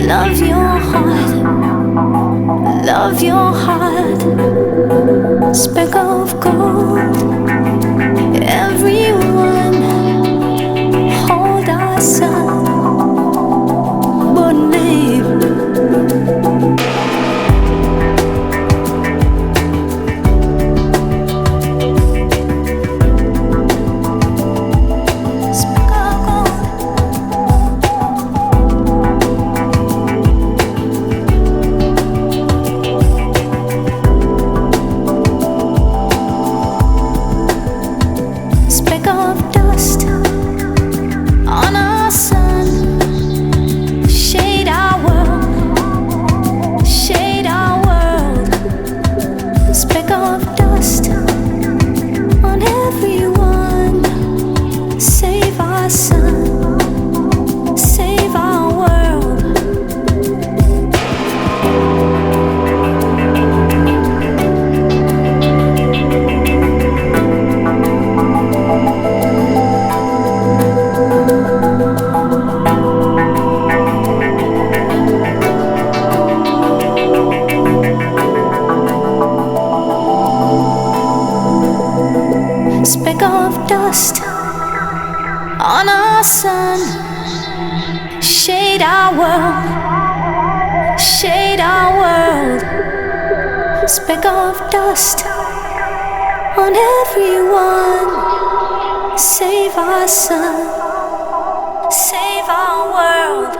Love your heart, love your heart. Speck of gold. Everyone hold our sun, but name. Speck of dust on our sun, shade our world, shade our world. Speck of dust on everyone. Save our sun, save our world.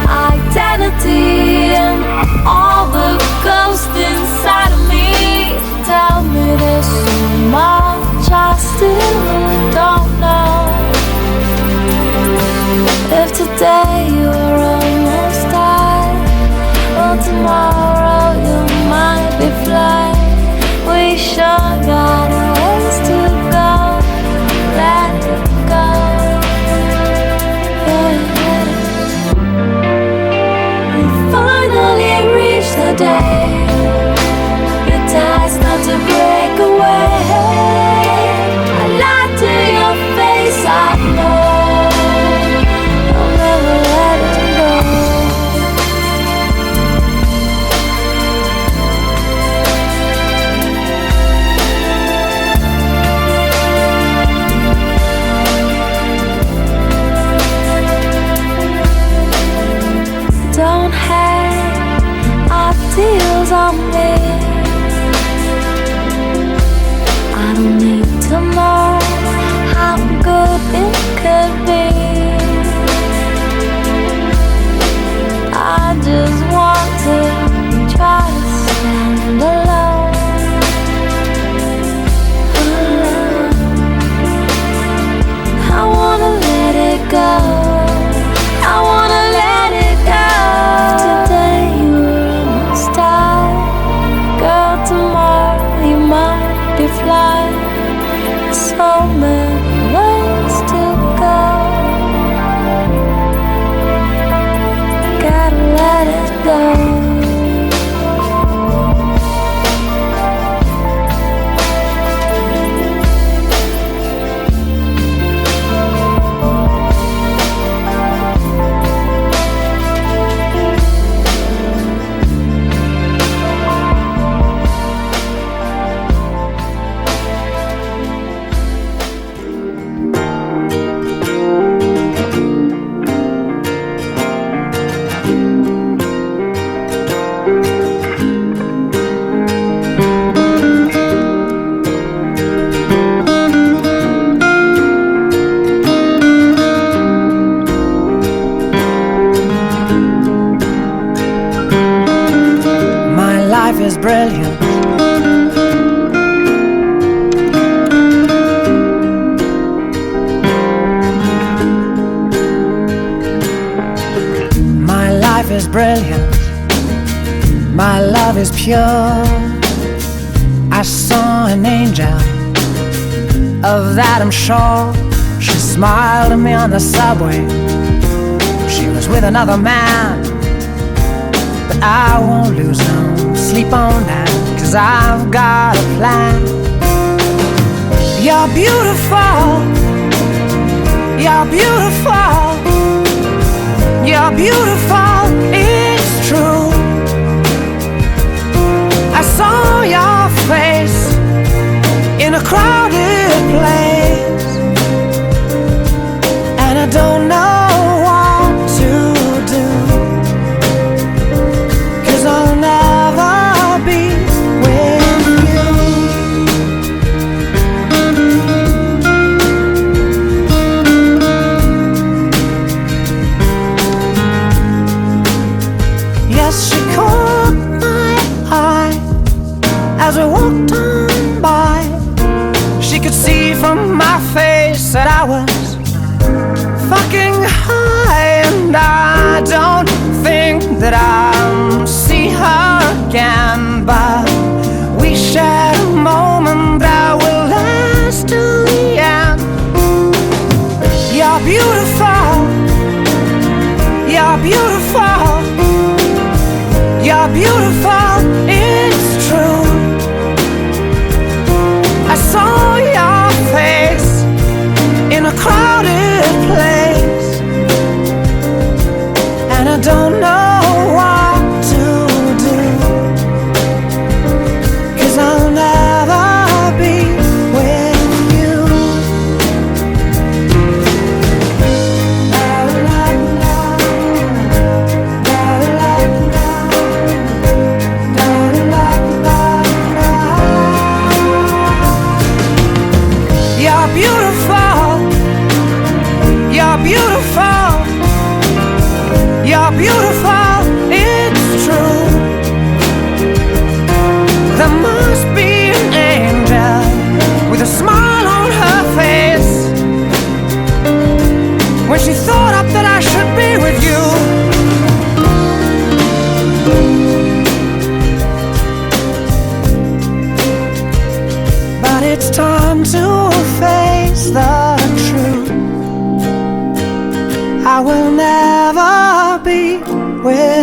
Identity and all the ghosts inside of me tell me there's so much I still don't know. If today you're almost died, well tomorrow you might be flying. We sure got a ways to go. Let it go. The day your ties start to break away. I lied to your face, I know I'll never let it go. Don't hang our tears on me. I don't need to know how good it could be. I just want to try to stand alone. I wanna let it go. I wanna let it go. Today you girl, tomorrow you might be flying. is brilliant, my love is pure. I saw an angel, of that I'm sure. She smiled at me on the subway. She was with another man, but I won't lose no sleep on that, 'cause I've got a plan. You're beautiful, you're beautiful, you're beautiful, it's true. I saw your face in a crowded place, and I don't know what to do, 'cause I'll never be with you. Yes, she caught my eye as we walked on by. She could see from my face that I was fucking high, and I don't think that I'll see her again, but we shared a moment that will last till the end. You're beautiful, you're beautiful, you're beautiful, it's true. I saw your face in a crowded place, and I don't know what to do, 'cause I'll never be with you. La la la, la la la, la la la la. You're beautiful, you're beautiful, you're beautiful, it's true. There must be an angel with a smile on her face when she thought up that I should be with you. But it's time to face the truth. I will never be with